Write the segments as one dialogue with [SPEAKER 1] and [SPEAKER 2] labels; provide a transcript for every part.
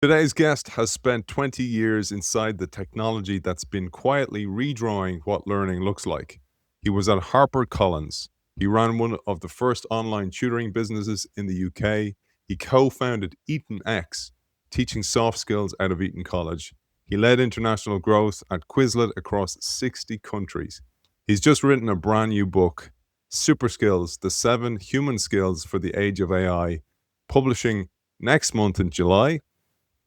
[SPEAKER 1] Today's guest has spent 20 years inside the technology that's been quietly redrawing what learning looks like. He was at HarperCollins. He ran one of the first online tutoring businesses in the UK. He co founded EtonX, teaching soft skills out of Eton College. He led international growth at Quizlet across 60 countries. He's just written a brand new book, Super Skills: The 7 Human Skills for the Age of AI, publishing next month in July.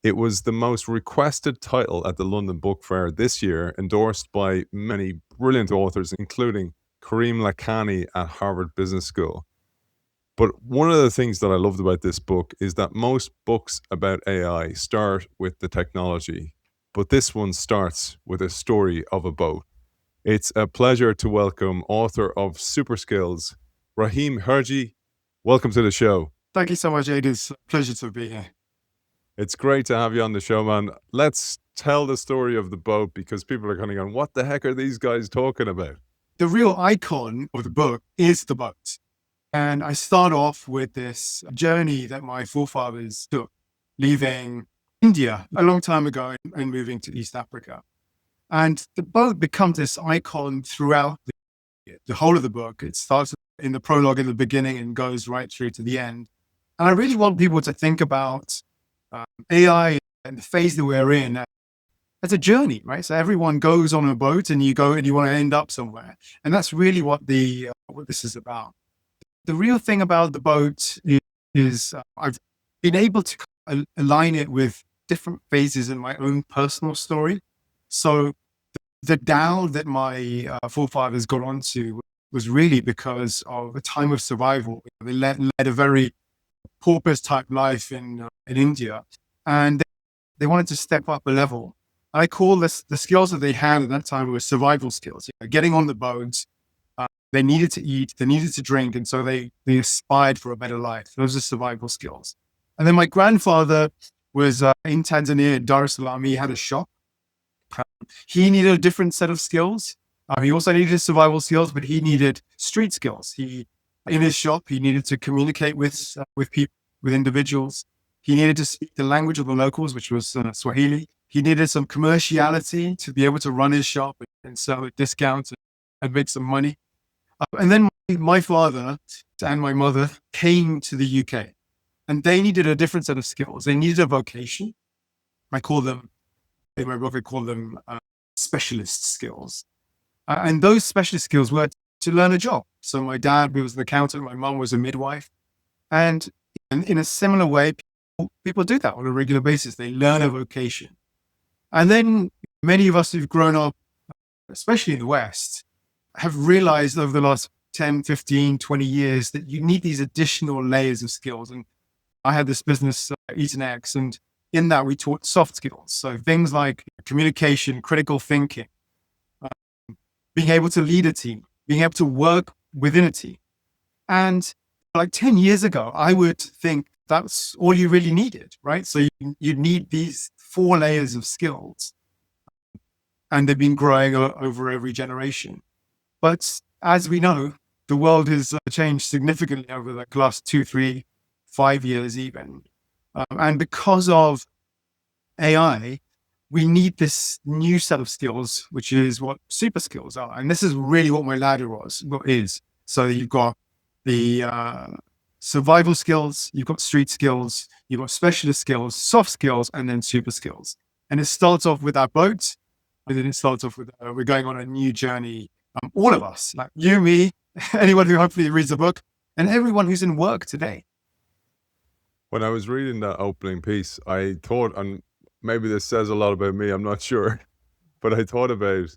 [SPEAKER 1] It was the most requested title at the London Book Fair this year, endorsed by many brilliant authors, including Karim Lakhani at Harvard Business School. But one of the things that I loved about this book is that most books about AI start with the technology, but this one starts with a story of a boat. It's a pleasure to welcome author of Super Skills, Rahim Hirji. Welcome to the show.
[SPEAKER 2] Thank you so much, Aidan. It's a pleasure to be here.
[SPEAKER 1] It's great to have you on the show, man. Let's tell the story of the boat because people are kind of going, what the heck are these guys talking about?
[SPEAKER 2] The real icon of the book is the boat. And I start off with this journey that my forefathers took, leaving India a long time ago and moving to East Africa. And the boat becomes this icon throughout the whole of the book. It starts in the prologue in the beginning and goes right through to the end. And I really want people to think about AI and the phase that we're in as a journey, right? So everyone goes on a boat and you go and you want to end up somewhere. And that's really what this is about. The real thing about the boat is I've been able to align it with different phases in my own personal story. So the Tao that my forefathers got onto was really because of a time of survival. They led a very pauper's type life in India, and they wanted to step up a level. I call this the skills that they had at that time were survival skills. Getting on the boat, they needed to eat, they needed to drink, and so they aspired for a better life. Those are survival skills. And then my grandfather was in Tanzania, Dar es Salaam. He had a shop. He needed a different set of skills. He also needed survival skills, but he needed street skills. In his shop, he needed to communicate with people, with individuals. He needed to speak the language of the locals, which was Swahili. He needed some commerciality to be able to run his shop and sell at discounts and make some money. And then my father and my mother came to the UK, and they needed a different set of skills. They needed a vocation. I call them, in my book, I call them specialist skills. And those specialist skills were to learn a job. So my dad was an accountant, my mom was a midwife. And in a similar way, people do that on a regular basis. They learn a vocation. And then many of us who've grown up, especially in the West, have realized over the last 10, 15, 20 years that you need these additional layers of skills. And I had this business, EtonX, and in that we taught soft skills. So things like communication, critical thinking, being able to lead a team, being able to work within a team. And like 10 years ago, I would think that's all you really needed, right? So you need these 4 layers of skills, and they've been growing over every generation. But as we know, the world has changed significantly over the last 2, 3, 5 years even. And because of AI, we need this new set of skills, which is what super skills are. And this is really what my ladder is. So you've got the survival skills, you've got street skills, you've got specialist skills, soft skills, and then super skills. And it starts off with our boat, and then it starts off with, we're going on a new journey. All of us, like you, me, anyone who hopefully reads the book, and everyone who's in work today.
[SPEAKER 1] When I was reading that opening piece, I thought, and maybe this says a lot about me, I'm not sure, but I thought about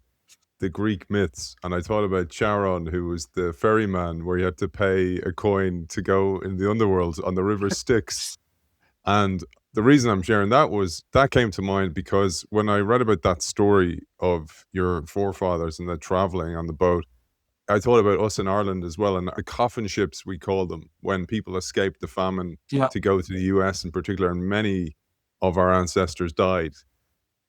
[SPEAKER 1] the Greek myths, and I thought about Charon, who was the ferryman where you had to pay a coin to go in the underworld on the river Styx. And the reason I'm sharing that was that came to mind because when I read about that story of your forefathers and the traveling on the boat, I thought about us in Ireland as well, and the coffin ships, we call them, when people escaped the famine to go to the US in particular, and many of our ancestors died.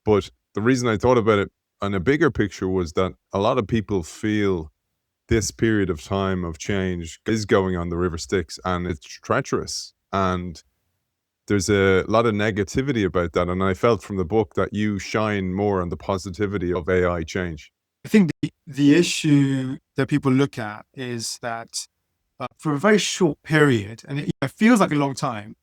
[SPEAKER 1] But the reason I thought about it on a bigger picture was that a lot of people feel this period of time of change is going on the River Styx, and it's treacherous. And there's a lot of negativity about that, and I felt from the book that you shine more on the positivity of AI change.
[SPEAKER 2] I think the issue that people look at is that for a very short period, and it feels like a long time,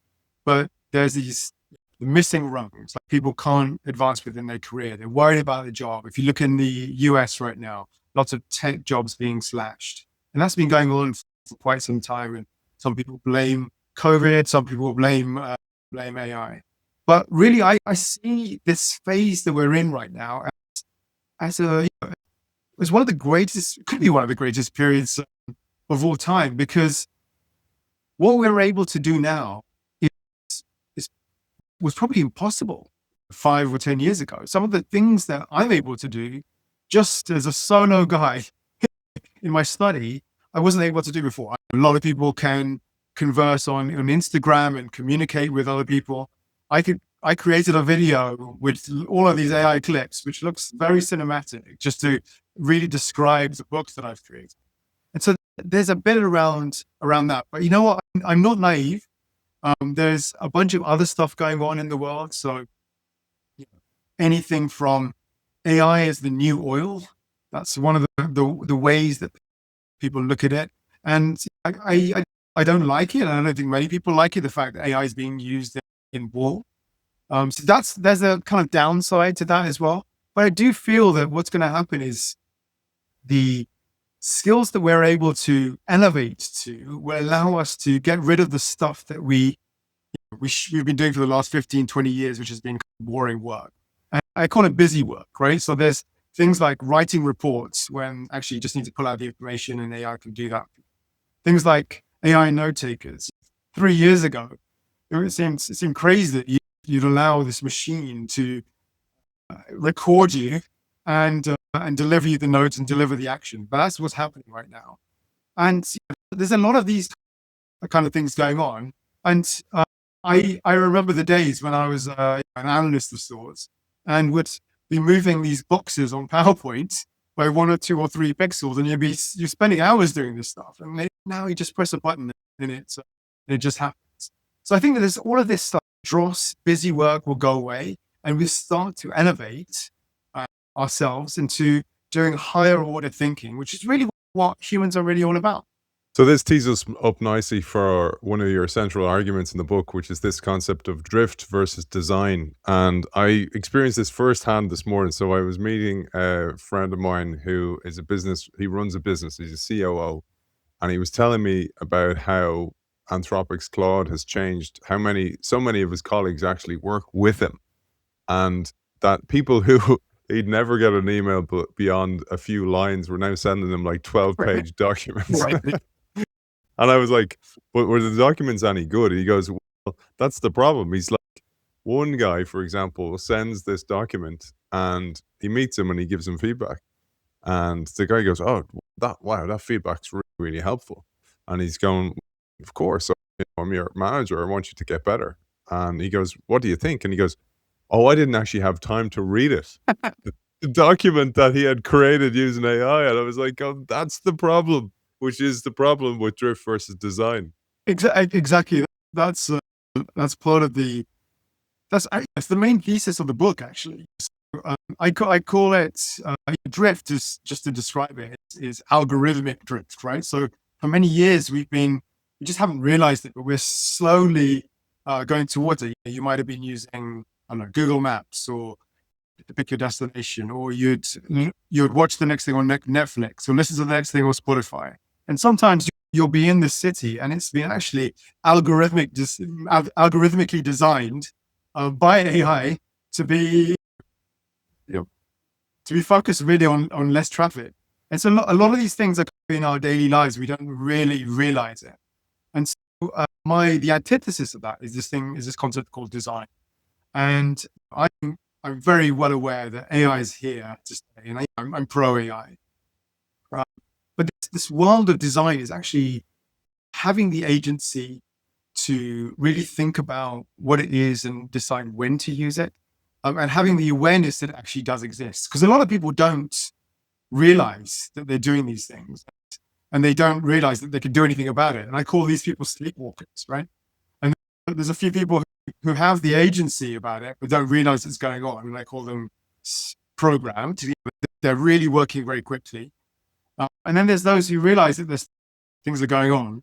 [SPEAKER 2] but there's these missing rungs. Like people can't advance within their career. They're worried about their job. If you look in the US right now, lots of tech jobs being slashed. And that's been going on for quite some time. And some people blame COVID, some people blame AI. But really, I see this phase that we're in right now as it's one of the greatest, could be one of the greatest periods of all time, because what we're able to do now is was probably impossible 5 or 10 years ago. Some of the things that I'm able to do just as a solo guy in my study, I wasn't able to do before. A lot of people can converse on Instagram and communicate with other people. I created a video with all of these AI clips, which looks very cinematic, just to really describe the books that I've created. And so there's a bit around that. But you know what? I'm not naive. There's a bunch of other stuff going on in the world. So anything from AI as the new oil, that's one of the ways that people look at it. And I don't like it. And I don't think many people like it, the fact that AI is being used in war. So there's a kind of downside to that as well. But I do feel that what's going to happen is the skills that we're able to elevate to will allow us to get rid of the stuff that we've been doing for the last 15, 20 years, which has been boring work. And I call it busy work, right? So there's things like writing reports when actually you just need to pull out the information and AI can do that. Things like AI note takers. 3 years ago, it seemed crazy that you'd allow this machine to record you and deliver you the notes and deliver the action. But that's what's happening right now. And there's a lot of these kind of things going on. And I remember the days when I was an analyst of sorts and would be moving these boxes on PowerPoint by 1 or 2 or 3 pixels, and you're spending hours doing this stuff. And now you just press a button and it just happens. So I think that there's all of this stuff. Dross, busy work will go away, and we start to elevate ourselves into doing higher order thinking, which is really what humans are really all about.
[SPEAKER 1] So this tees us up nicely for one of your central arguments in the book, which is this concept of drift versus design. And I experienced this firsthand this morning. So I was meeting a friend of mine who is he runs a business, he's a COO, and he was telling me about how Anthropic's Claude has changed, how so many of his colleagues actually work with him, and that people who he'd never get an email but beyond a few lines were now sending him like 12-page documents.
[SPEAKER 2] Right.
[SPEAKER 1] And I was like, but were the documents any good? And he goes, well, that's the problem. He's like, one guy, for example, sends this document and he meets him and he gives him feedback. And the guy goes, oh, that feedback's really, really helpful. And he's going, of course, I'm your manager. I want you to get better. And he goes, what do you think? And he goes, oh, I didn't actually have time to read it. The document that he had created using AI. And I was like, oh, that's the problem, which is the problem with drift versus design.
[SPEAKER 2] Exactly. That's part of that's the main thesis of the book, actually. So, I call it drift, is just to describe it, is algorithmic drift, right? So for many years we just haven't realized it, but we're slowly going towards it. You might have been using, I don't know, Google Maps or to pick your destination, or you'd watch the next thing on Netflix or listen to the next thing on Spotify. And sometimes you'll be in the city and it's been actually algorithmically designed by AI to be focused really on less traffic. And so a lot of these things are in our daily lives. We don't really realize it. And so the antithesis of that is this concept called design. And I'm very well aware that AI is here to stay, and I'm pro AI. But this world of design is actually having the agency to really think about what it is and decide when to use it, and having the awareness that it actually does exist. Because a lot of people don't realize that they're doing these things, and they don't realize that they can do anything about it. And I call these people sleepwalkers, right? And there's a few people who have the agency about it, but don't realize it's going on. And I call them programmed. They're really working very quickly. And then there's those who realize that there's things are going on,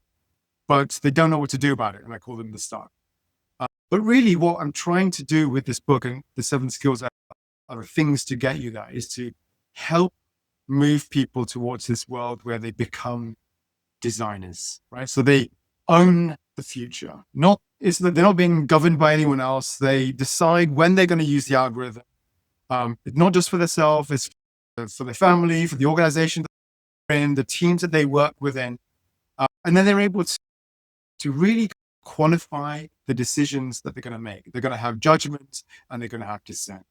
[SPEAKER 2] but they don't know what to do about it. And I call them the start. But really what I'm trying to do with this book and the 7 skills are things to get you there is to help move people towards this world where they become designers, right? So they own the future. They're not being governed by anyone else. They decide when they're going to use the algorithm. It's not just for themselves, it's for their family, for the organization they're in, the teams that they work within. And then they're able to really quantify the decisions that they're going to make. They're going to have judgment and they're going to have dissent.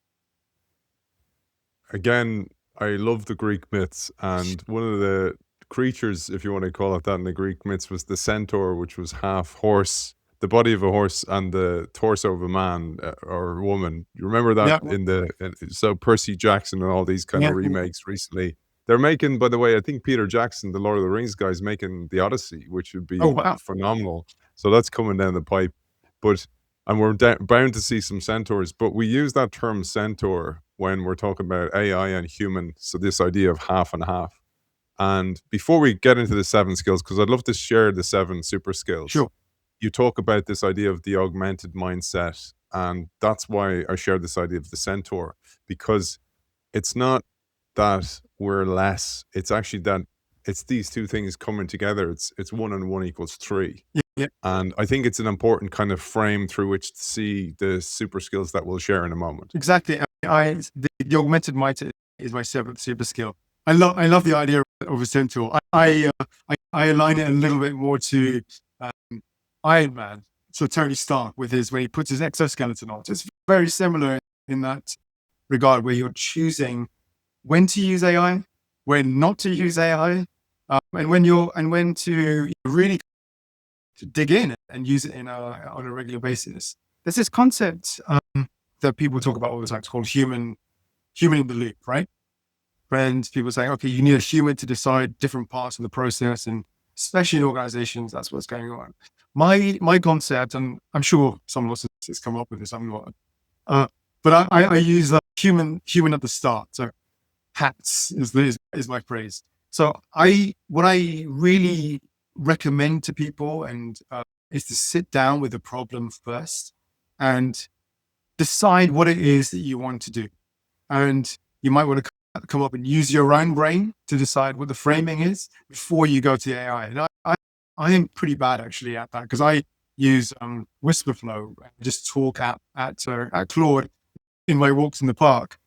[SPEAKER 1] Again, I love the Greek myths, and one of the creatures, if you want to call it that, in the Greek myths was the Centaur, which was half horse, the body of a horse and the torso of a man or woman. You remember that so Percy Jackson and all these kind of remakes recently. They're making, by the way, I think Peter Jackson, the Lord of the Rings guy, is making the Odyssey, which would be phenomenal. So that's coming down the pipe. And we're bound to see some centaurs, but we use that term centaur when we're talking about AI and human. So this idea of half and half. And before we get into the 7 skills, because I'd love to share the 7 super skills.
[SPEAKER 2] Sure.
[SPEAKER 1] You talk about this idea of the augmented mindset. And that's why I share this idea of the centaur, because it's not that we're less. It's actually that it's these two things coming together. It's 1 and 1 equals 3.
[SPEAKER 2] Yeah.
[SPEAKER 1] And I think it's an important kind of frame through which to see the super skills that we'll share in a moment.
[SPEAKER 2] Exactly. The augmented mindset is my 7th super skill. I love the idea of a centaur. I align it a little bit more to Iron Man. So Tony Stark when he puts his exoskeleton on. So it's very similar in that regard, where you're choosing when to use AI, when not to use AI, and when to really to dig in and use it on a regular basis. There's this concept that people talk about all the time. It's called human in the loop, right? And people saying, okay, you need a human to decide different parts of the process, and especially in organizations, that's what's going on. My concept, and I'm sure someone else has come up with this, I'm not, but I use human at the start. So HATS is my phrase. So what I really recommend to people is to sit down with the problem first and decide what it is that you want to do. And you might want to come up and use your own brain to decide what the framing is before you go to the AI. And I am pretty bad actually at that, because I use Whisperflow, just talk at Claude in my walks in the park.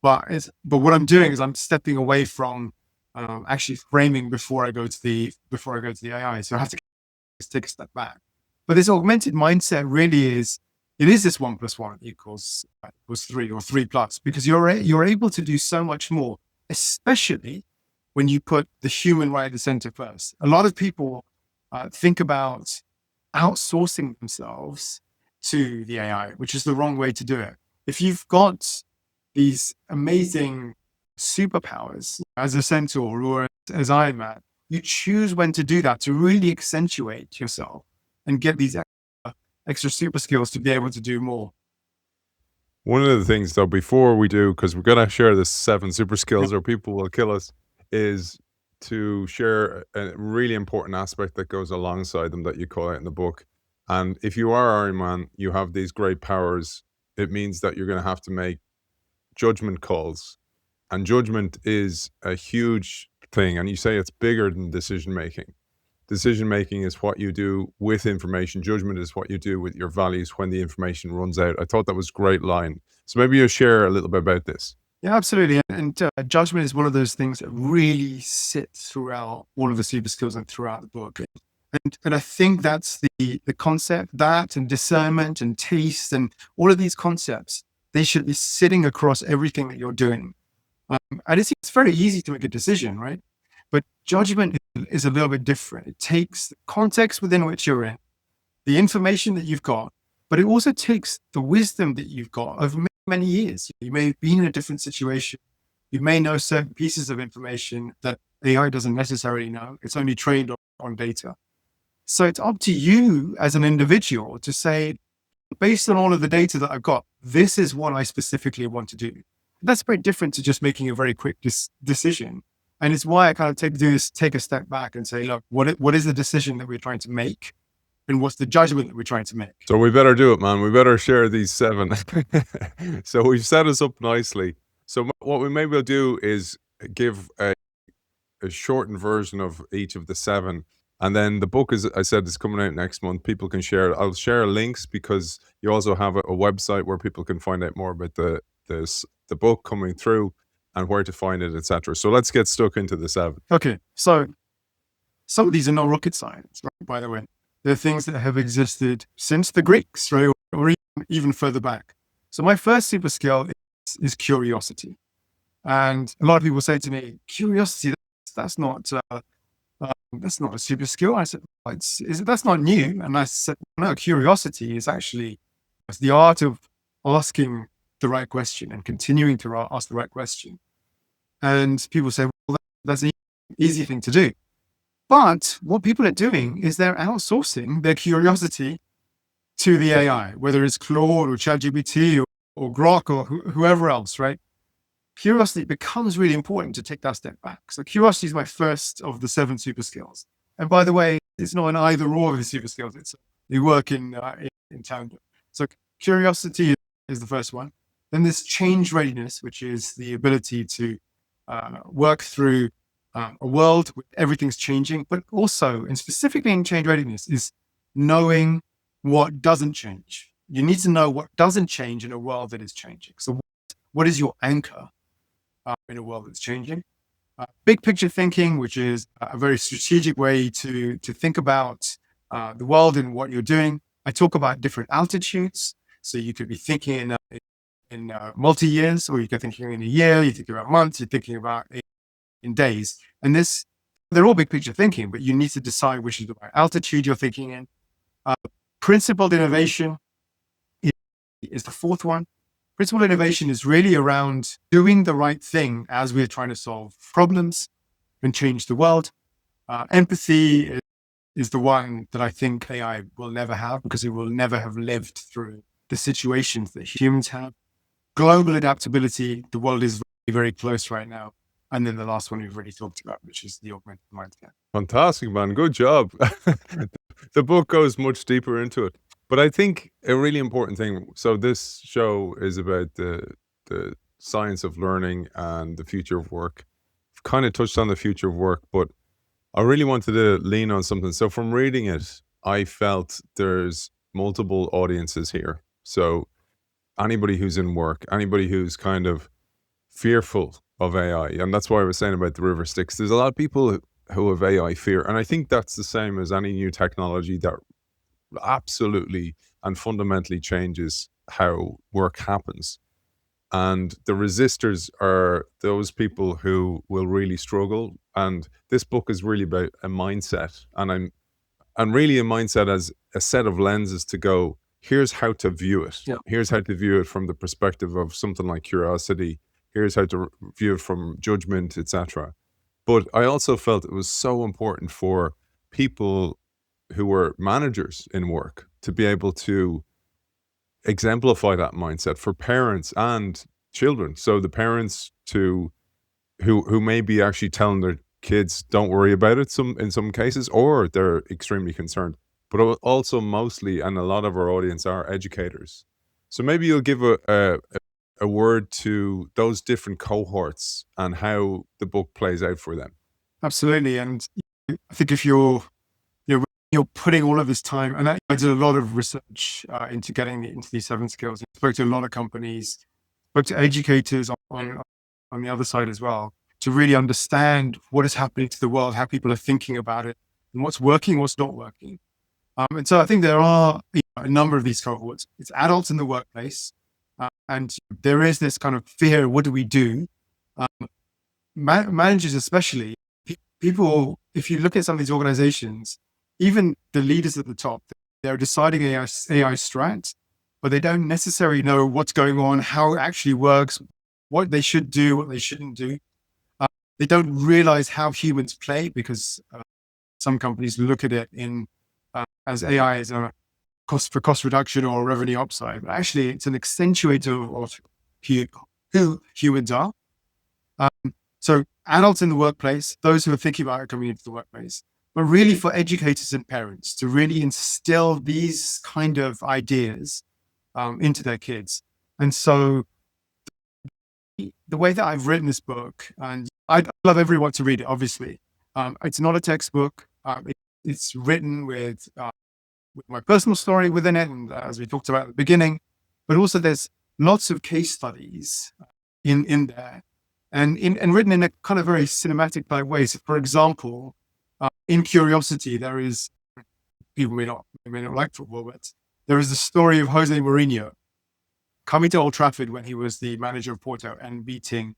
[SPEAKER 2] But what I'm doing is I'm stepping away from actually framing before I go to the AI. So I have to take a step back. But this augmented mindset really is this 1 + 1 equals 3 or 3 plus, because you're able to do so much more, especially when you put the human right at the center first. A lot of people think about outsourcing themselves to the AI, which is the wrong way to do it. If you've got these amazing superpowers as a centaur or as Iron Man, you choose when to do that to really accentuate yourself and get these extra super skills to be able to do more.
[SPEAKER 1] One of the things, though, before we do, because we're going to share the 7 super skills or people will kill us, is to share a really important aspect that goes alongside them that you call out in the book. And if you are Iron Man, you have these great powers. It means that you're going to have to make judgment calls. And judgment is a huge thing. And you say it's bigger than decision making. Decision making is what you do with information. Judgment is what you do with your values when the information runs out. I thought that was a great line. So maybe you'll share a little bit about this.
[SPEAKER 2] Yeah, absolutely. And judgment is one of those things that really sits throughout all of the super skills and throughout the book. And I think that's the concept, that and discernment and taste and all of these concepts, they should be sitting across everything that you're doing. And it's very easy to make a decision, right? But judgment is a little bit different. It takes the context within which you're in, the information that you've got, but it also takes the wisdom that you've got over many years. You may have been in a different situation. You may know certain pieces of information that AI doesn't necessarily know. It's only trained on data. So it's up to you as an individual to say, based on all of the data that I've got, this is what I specifically want to do. That's very different to just making a very quick decision. And it's why I kind of take a step back and say, look, what is the decision that we're trying to make? And what's the judgment that we're trying to make?
[SPEAKER 1] So we better do it, man. We better share these 7. So we've set us up nicely. So what we maybe will do is give a shortened version of each of the 7. And then the book, as I said, is coming out next month. People can share it. I'll share links because you also have a website where people can find out more about the book coming through and where to find it, etc. So let's get stuck into the 7.
[SPEAKER 2] Okay. So some of these are not rocket science, right, by the way. They're things that have existed since the Greeks, right? Or even further back. So my first super skill is curiosity. And a lot of people say to me, curiosity, that's not a super skill. I said, that's not new. And I said, no, curiosity is actually it's the art of asking the right question and continuing to ask the right question. And people say, well, that's an easy thing to do. But what people are doing is they're outsourcing their curiosity to the AI, whether it's Claude or ChatGPT or Grok or whoever else, right? Curiosity becomes really important to take that step back. So curiosity is my first of the 7 super skills. And by the way, it's not an either or of the super skills. They work in tandem. So curiosity is the first one. Then there's change readiness, which is the ability to work through a world where everything's changing, but also, and specifically in change readiness, is knowing what doesn't change. You need to know what doesn't change in a world that is changing. So what is your anchor in a world that's changing? Big picture thinking, which is a very strategic way to think about the world and what you're doing. I talk about different altitudes. So you could be thinking in multi-years, or you could be thinking in a year, you're thinking about months, you're thinking about in days. And they're all big picture thinking, but you need to decide which is the right altitude you're thinking in. Principled innovation is the fourth one. Principled innovation is really around doing the right thing as we're trying to solve problems and change the world. Empathy is the one that I think AI will never have because it will never have lived through the situations that humans have. Global adaptability, the world is very, very close right now. And then the last one we've already talked about, which is the augmented mindset.
[SPEAKER 1] Fantastic, man. Good job. The book goes much deeper into it. But I think a really important thing, so this show is about the science of learning and the future of work. I've kind of touched on the future of work, but I really wanted to lean on something. So from reading it, I felt there's multiple audiences here. So anybody who's in work, anybody who's kind of fearful of AI. And that's why I was saying about the river Styx. There's a lot of people who have AI fear. And I think that's the same as any new technology that absolutely and fundamentally changes how work happens. And the resistors are those people who will really struggle. And this book is really about a mindset. And really a mindset as a set of lenses to go, here's how to view it.
[SPEAKER 2] Yeah.
[SPEAKER 1] Here's how to view it from the perspective of something like curiosity. Here's how to view it from judgment, etc. But I also felt it was so important for people who were managers in work to be able to exemplify that mindset for parents and children. So the parents who may be actually telling their kids, don't worry about it in some cases, or they're extremely concerned. But also mostly, and a lot of our audience are educators. So maybe you'll give a word to those different cohorts and how the book plays out for them.
[SPEAKER 2] Absolutely. And I think if you're putting all of this time, and I did a lot of research into getting into these 7 skills. I spoke to a lot of companies, spoke to educators on the other side as well, to really understand what is happening to the world, how people are thinking about it, and what's working, what's not working. And so I think there are a number of these cohorts. It's adults in the workplace, and there is this kind of fear, what do we do? Managers especially, people, if you look at some of these organizations, even the leaders at the top, they're deciding AI strat, but they don't necessarily know what's going on, how it actually works, what they should do, what they shouldn't do. They don't realize how humans play because some companies look at it as AI as a cost reduction or revenue upside, but actually it's an accentuator of what who humans are. So adults in the workplace, those who are thinking about coming into the workplace, but really for educators and parents to really instill these kind of ideas into their kids. And so the way that I've written this book, and I'd love everyone to read it, obviously. It's not a textbook. It's written with my personal story within it, and as we talked about at the beginning, but also there's lots of case studies in there, and written in a kind of very cinematic type way. So, for example, in Curiosity, there is, people may not like football, but there is the story of Jose Mourinho coming to Old Trafford when he was the manager of Porto and beating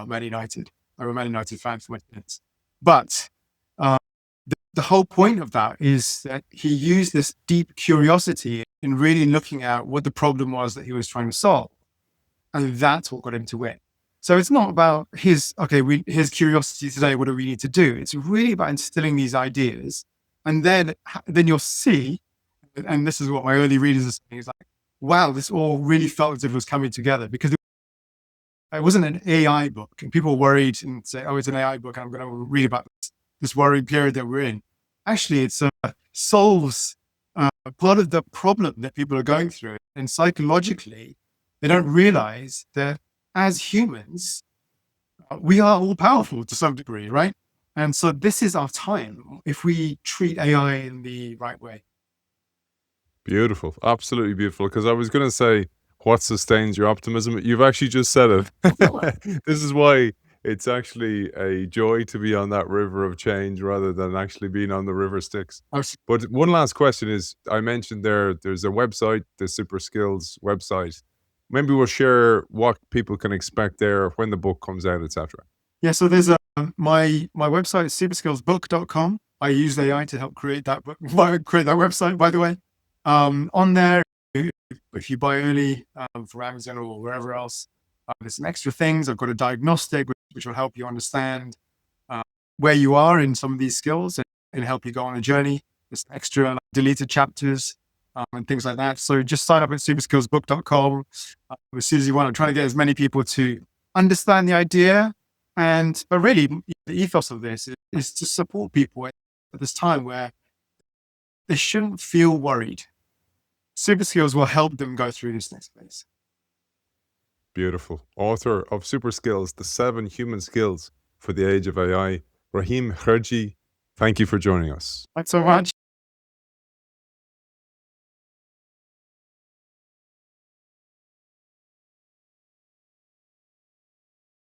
[SPEAKER 2] Man United. I'm a Man United fan for my kids. But the whole point of that is that he used this deep curiosity in really looking at what the problem was that he was trying to solve. And that's what got him to win. So it's not about his curiosity today, what do we need to do? It's really about instilling these ideas. And then you'll see, and this is what my early readers are saying, is like, wow, this all really felt as if it was coming together, because it wasn't an AI book. And people worried and say, oh, it's an AI book, and I'm going to read about this worried period that we're in. Actually, it solves part of the problem that people are going through. And psychologically, they don't realize that as humans, we are all powerful to some degree, right? And so this is our time if we treat AI in the right way.
[SPEAKER 1] Beautiful. Absolutely beautiful. Because I was going to say, what sustains your optimism? You've actually just said it. This is why it's actually a joy to be on that river of change rather than actually being on the river Styx. But one last question is, I mentioned there's a website, the Super Skills website. Maybe we'll share what people can expect there when the book comes out, etc.
[SPEAKER 2] Yeah, so there's my website is superskillsbook.com. I used AI to help create that book, create that website, by the way. On there, if you buy early from Amazon or wherever else, there's some extra things. I've got a diagnostic which will help you understand where you are in some of these skills and help you go on a journey. There's extra deleted chapters and things like that. So just sign up at superskillsbook.com as soon as you want. I'm trying to get as many people to understand the idea. But really, the ethos of this is to support people at this time where they shouldn't feel worried. Super Skills will help them go through this next phase.
[SPEAKER 1] Beautiful. Author of Super Skills, the 7 Human Skills for the Age of AI, Rahim Hirji. Thank you for joining us.
[SPEAKER 2] Thanks so much.